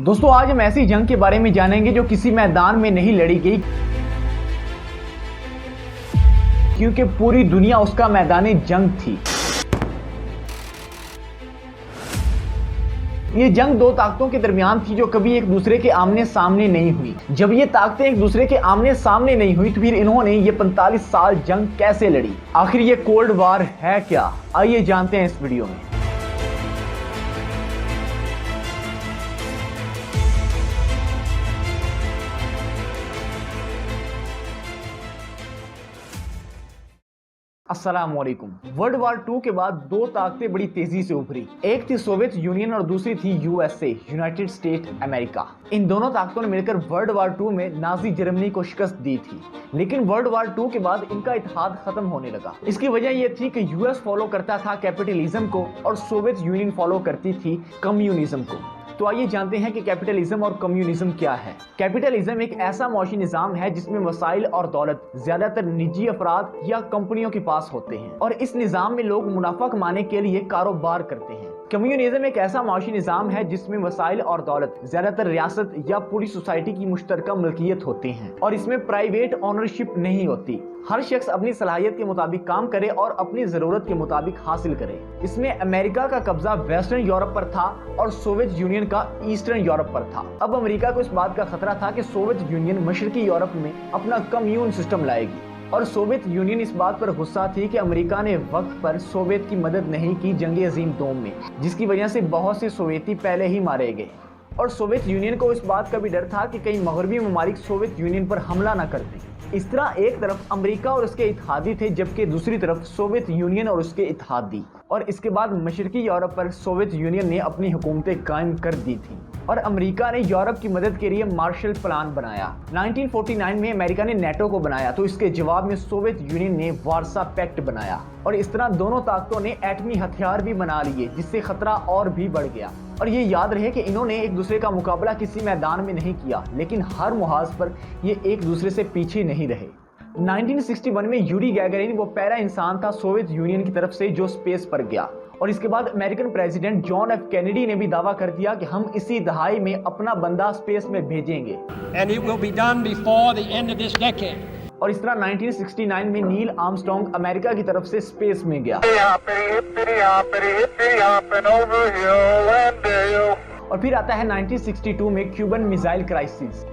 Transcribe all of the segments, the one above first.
दोस्तों आज हम ऐसी जंग के बारे में जानेंगे जो किसी मैदान में नहीं लड़ी गई, क्योंकि पूरी दुनिया उसका मैदान जंग थी। ये जंग दो ताकतों के दरमियान थी जो कभी एक दूसरे के आमने सामने नहीं हुई। जब ये ताकतें एक दूसरे के आमने सामने नहीं हुई तो फिर इन्होंने ये 45 साल जंग कैसे लड़ी? आखिर ये कोल्ड वार है क्या? आइए जानते हैं इस वीडियो में। अस्सलामुअलैकुम। वर्ल्ड वार 2 के बाद दो ताकतें बड़ी तेजी से उभरी। एक थी सोवियत यूनियन और दूसरी थी यूएसए, यूनाइटेड स्टेट अमेरिका। इन दोनों ताकतों ने मिलकर वर्ल्ड वार 2 में नाजी जर्मनी को शिकस्त दी थी। लेकिन वर्ल्ड वार 2 के बाद इनका इत्तेहाद खत्म होने लगा। इसकी वजह यह थी कि यूएस फॉलो करता था कैपिटलिज्म को और सोवियत यूनियन फॉलो करती थी कम्युनिज्म को। तो आइए जानते हैं कि कैपिटलिज्म और कम्युनिज्म क्या है। कैपिटलिज्म एक ऐसा मौशी निज़ाम है जिसमें वसाइल और दौलत ज्यादातर निजी अफराद या कंपनियों के पास होते हैं और इस निज़ाम में लोग मुनाफा कमाने के लिए कारोबार करते हैं। कम्युनिज्म एक ऐसा मौशी निज़ाम है जिसमें वसाइल और दौलत ज्यादातर रियासत या पूरी सोसाइटी की मुश्तरका मिल्कियत होती हैं और इसमें प्राइवेट ओनरशिप नहीं होती। हर शख्स अपनी सलाहियत के मुताबिक काम करे और अपनी जरूरत के मुताबिक हासिल करे। इसमें अमेरिका का कब्जा वेस्टर्न यूरोप पर था और सोवियत यूनियन का ईस्टर्न यूरोप पर था। अब अमेरिका को इस बात का खतरा था कि सोवियत यूनियन मशरकी यूरोप में अपना कम्यून सिस्टम लाएगी और सोवियत यूनियन इस बात पर गुस्सा थी कि अमेरिका ने वक्त पर सोवियत की मदद नहीं की जंग अजीम दोम में, जिसकी वजह से बहुत से सोवियती पहले ही मारे गए। और सोवियत यूनियन को इस बात का भी डर था कि कई मगरबी ममालिक सोवियत यूनियन पर हमला न करते। इस तरह एक तरफ अमेरिका और उसके इत्तेहादी थे जबकि दूसरी तरफ सोवियत यूनियन और उसके इत्तेहादी। और इसके बाद मशरकी यूरोप पर सोवियत यूनियन ने अपनी हुकूमतें कायम कर दी थी और अमेरिका ने यूरोप की मदद के लिए मार्शल प्लान बनाया। 1949 में अमेरिका ने नेटो को बनाया तो इसके जवाब में सोवियत यूनियन ने वार्सा पैक्ट बनाया और इस तरह दोनों ताकतों ने एटमी हथियार भी बना लिए, जिससे खतरा और भी बढ़ गया। और ये याद रहे कि इन्होंने एक दूसरे का मुकाबला किसी मैदान में नहीं किया, लेकिन हर मुहाज पर ये एक दूसरे से पीछे नहीं रहे। 1961 में यूरी गैगरिन वो पहला इंसान था सोवियत यूनियन की तरफ से जो स्पेस पर गया और इसके बाद American president John F Kennedy ने भी दावा कर दिया कि हम इसी दहाई में अपना बंदा स्पेस में भेजेंगे। And it will be done before the end of this decade. और इस तरह 1969 में नील आर्मस्ट्रांग अमेरिका की तरफ से स्पेस में गया। और फिर आता है 1962 में क्यूबन मिसाइल क्राइसिस।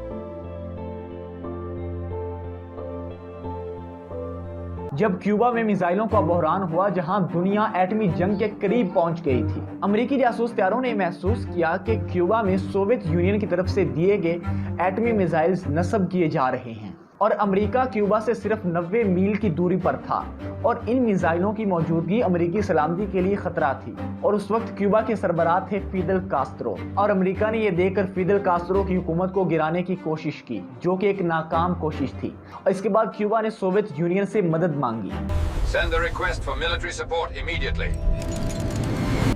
जब क्यूबा में मिसाइलों का बहरान हुआ जहां दुनिया एटमी जंग के करीब पहुंच गई थी। अमेरिकी जासूस त्यारों ने महसूस किया कि क्यूबा में सोवियत यूनियन की तरफ से दिए गए एटमी मिसाइल्स नस्ब किए जा रहे हैं और अमेरिका क्यूबा से सिर्फ 90 मील की दूरी पर था और इन मिसाइलों की मौजूदगी अमेरिकी सलामती के लिए खतरा थी। और उस वक्त क्यूबा के सरबराह थे फिदेल कास्त्रो और अमेरिका ने यह देखकर फिदेल कास्त्रो की हुकूमत को गिराने की कोशिश की, जो कि एक नाकाम कोशिश थी। और इसके बाद क्यूबा ने सोवियत यूनियन से मदद मांगी। Send the request for military support immediately.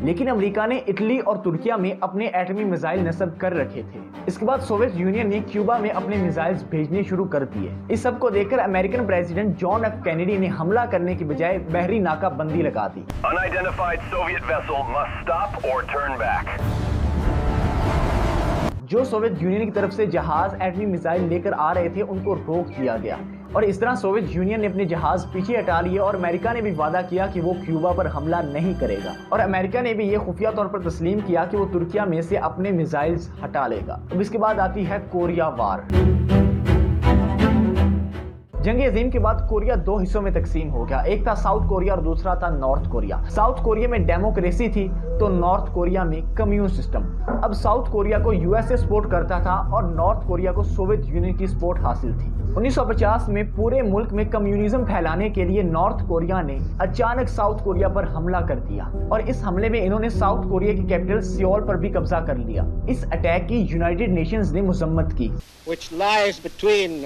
लेकिन अमेरिका ने इटली और तुर्किया में अपने एटमी मिसाइल नस्ब कर रखे थे। इसके बाद सोवियत यूनियन ने क्यूबा में अपने मिसाइल्स भेजने शुरू कर दिए। इस सब को देखकर American president John F Kennedy ने हमला करने की बजाय बहरी नाकाबंदी लगा दी। Unidentified Soviet vessel must stop or turn back. जो सोवियत यूनियन की तरफ से जहाज एटमी मिसाइल लेकर आ रहे थे उनको रोक दिया गया और इस तरह सोवियत यूनियन ने अपने जहाज पीछे हटा लिए और अमेरिका ने भी वादा किया कि वो क्यूबा पर हमला नहीं करेगा और अमेरिका ने भी ये खुफिया तौर पर तस्लीम किया कि वो तुर्किया में से अपने मिसाइल्स हटा लेगा। अब इसके बाद आती है कोरिया वार। जंग अजीम के बाद कोरिया दो हिस्सों में तकसीम हो गया। एक था साउथ कोरिया और दूसरा था नॉर्थ कोरिया। साउथ कोरिया में डेमोक्रेसी थी तो नॉर्थ कोरिया में कम्यून सिस्टम। अब साउथ कोरिया को यूएसए सपोर्ट करता था और नॉर्थ कोरिया को सोवियत यूनियन की सपोर्ट हासिल थी। 1950 में पूरे मुल्क में कम्युनिज्म फैलाने के लिए नॉर्थ कोरिया ने अचानक साउथ कोरिया पर हमला कर दिया और इस हमले में इन्होंने साउथ कोरिया की कैपिटल सियोल पर भी कब्जा कर लिया। इस अटैक की यूनाइटेड नेशंस ने मजम्मत की। Which lies between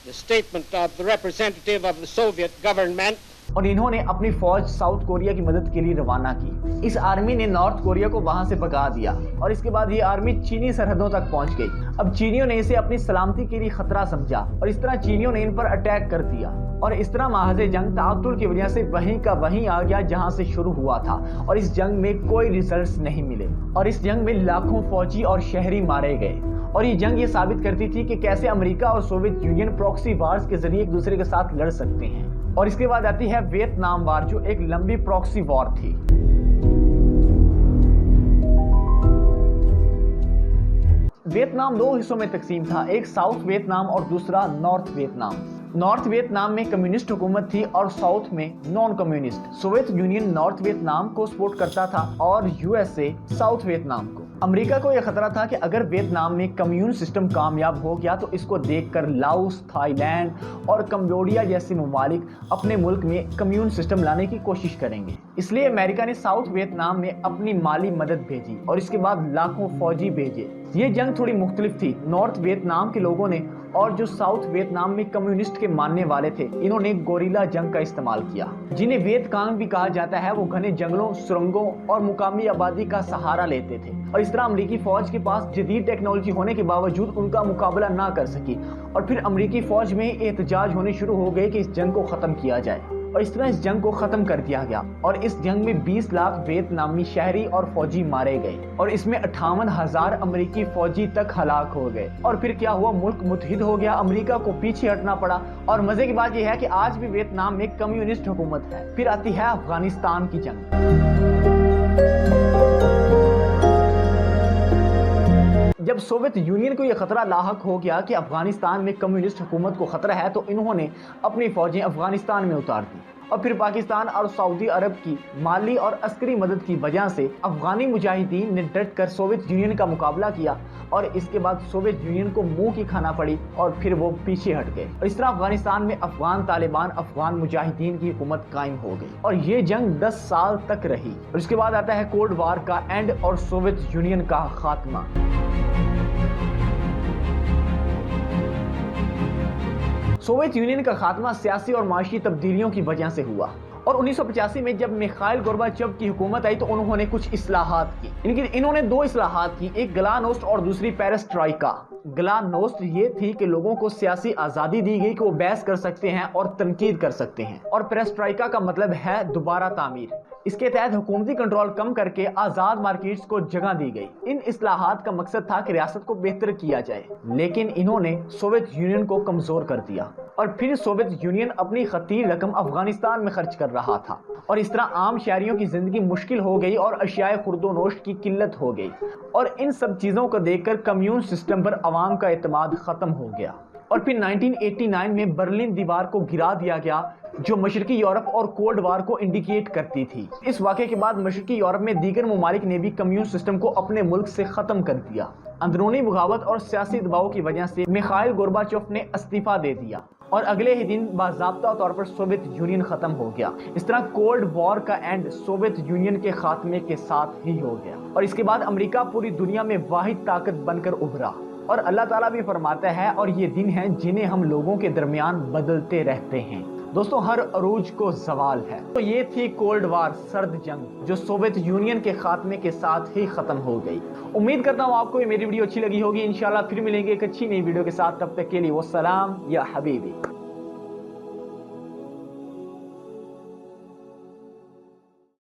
the statement of the representative of the Soviet government और इन्होंने अपनी फौज साउथ कोरिया की मदद के लिए रवाना की। इस आर्मी ने नॉर्थ कोरिया को वहां से भगा दिया और इसके बाद ये आर्मी चीनी सरहदों तक पहुंच गई। अब चीनियों ने इसे अपनी सलामती के लिए खतरा समझा और इस तरह चीनियों ने इन पर अटैक कर दिया और इस तरह महाज़े जंग ताक़तुल की वजह से वहीं का वहीं आ गया जहां से शुरू हुआ था और इस जंग में कोई रिजल्ट्स नहीं मिले और इस जंग में लाखों फौजी और शहरी मारे गए और ये जंग ये साबित करती थी कि कैसे अमेरिका और सोवियत यूनियन प्रॉक्सी वार्स के जरिए एक दूसरे के साथ लड़ सकते हैं। और इसके बाद आती है वियतनाम वार, जो एक लंबी प्रॉक्सी वॉर थी। वियतनाम दो हिस्सों में तकसीम था, एक साउथ वियतनाम और दूसरा नॉर्थ वियतनाम। नॉर्थ वियतनाम में कम्युनिस्ट हुकूमत थी और साउथ में non communist. Soviet union north Vietnam को सपोर्ट करता था और यूएसए साउथ वियतनाम को। अमेरिका को यह खतरा था कि अगर वियतनाम में कम्यून सिस्टम कामयाब हो गया तो इसको देखकर लाओस, थाईलैंड और कंबोडिया जैसे ममालिक अपने मुल्क में कम्यून सिस्टम लाने की कोशिश करेंगे। इसलिए अमेरिका ने साउथ वियतनाम में अपनी माली मदद भेजी और इसके बाद लाखों फौजी भेजे। ये जंग थोड़ी मुख्तलिफ थी। नॉर्थ वियतनाम के लोगों ने और जो साउथ वियतनाम में कम्युनिस्ट के मानने वाले थे, इन्होंने गोरिल्ला जंग का इस्तेमाल किया, जिन्हें वियतकांग भी कहा जाता है। वो घने जंगलों, सुरंगों और मुकामी आबादी का सहारा लेते थे और इस तरह अमेरिकी फौज के पास जदीद टेक्नोलॉजी होने के बावजूद उनका मुकाबला ना कर सकी और फिर अमेरिकी फौज में एहतजाज होने शुरू हो गए कि इस जंग को खत्म किया जाए और इस तरह इस जंग को खत्म कर दिया गया और इस जंग में 20 लाख वियतनामी शहरी और फौजी मारे गए और इसमें 58,000 अमेरिकी फौजी तक हलाक हो गए। और फिर क्या हुआ, मुल्क मुत्तहिद हो गया, अमेरिका को पीछे हटना पड़ा। और मजे की बात यह है कि आज भी वियतनाम में कम्युनिस्ट हुकूमत है। फिर आती है अफगानिस्तान की जंग। जब सोवियत यूनियन को यह खतरा लाहक हो गया कि अफगानिस्तान में कम्युनिस्ट हुकूमत को खतरा है तो इन्होंने अपनी फौजें अफगानिस्तान में उतार दी और फिर पाकिस्तान और सऊदी अरब की माली और अस्करी मदद की वजह से अफगानी मुजाहिदीन ने डट कर सोवियत यूनियन का मुकाबला किया और इसके बाद सोवियत यूनियन को मुंह की खाना पड़ी और फिर वो पीछे हट गए और इस तरह अफगानिस्तान में अफगान तालिबान अफगान मुजाहिदीन की हुकूमत कायम हो गई और ये जंग 10 साल तक रही। और इसके बाद आता है कोल्ड वार का एंड और सोवियत यूनियन का खात्मा। सोवियत यूनियन का खात्मा सियासी और माशी तब्दीलियों की वजह से हुआ और 1985 में जब मिखाइल गोर्बाचोव की हुकूमत आई तो उन्होंने कुछ इस्लाहात की। इन्होंने 2 इस्लाहात की, एक ग्लानोस्ट और दूसरी पेरेस्ट्राइका। ग्लानोस्ट ये थी कि लोगों को सियासी आज़ादी दी गई कि वो बहस कर सकते हैं और तनकीद कर सकते हैं और पेरेस्ट्राइका का मतलब है दोबारा तामीर। इसके तहत हुकूमती कंट्रोल कम करके आज़ाद मार्केट्स को जगह दी गई। इन इस्लाहात का मकसद था कि रियासत को बेहतर किया जाए, लेकिन इन्होंने सोवियत यूनियन को कमज़ोर कर दिया और फिर सोवियत यूनियन अपनी खतीर रकम अफगानिस्तान में खर्च कर रहा था और इस तरह आम शहरियों की जिंदगी मुश्किल हो गई और अशियाए खुर्दोनोश की किल्लत हो गई और इन सब चीज़ों को देखकर कम्यून सिस्टम पर अवाम का एतमाद ख़त्म हो गया। और फिर 1989 में बर्लिन दीवार को गिरा दिया गया जो मशरकी यूरोप और कोल्ड वार को इंडिकेट करती थी। इस वाक़े के बाद मशरकी यूरोप में दीगर ममालिक ने भी कम्यून सिस्टम को अपने मुल्क से ख़त्म कर दिया। अंदरूनी बगावत और सियासी दबाव की वजह से मिखाइल गोर्बाचोव ने इस्तीफा दे दिया और अगले ही दिन बाज़ाब्ता तौर पर सोवियत यूनियन ख़त्म हो गया। इस तरह कोल्ड वॉर का एंड सोवियत यूनियन के खात्मे के साथ ही हो गया और इसके बाद अमेरिका पूरी दुनिया में वाहिद ताकत बनकर उभरा और अल्लाह ताला भी फरमाता है और ये दिन हैं जिन्हें हम लोगों के दरमियान बदलते रहते हैं। दोस्तों, हर अरूज को ज़वाल है। तो ये थी कोल्ड वार, सर्द जंग, जो सोवियत यूनियन के खात्मे के साथ ही ख़त्म हो गई। उम्मीद करता हूँ आपको ये मेरी वीडियो अच्छी लगी होगी। इंशाल्लाह फिर मिलेंगे एक अच्छी नई वीडियो के साथ। तब तक के लिए वस्सलाम या हबीबी।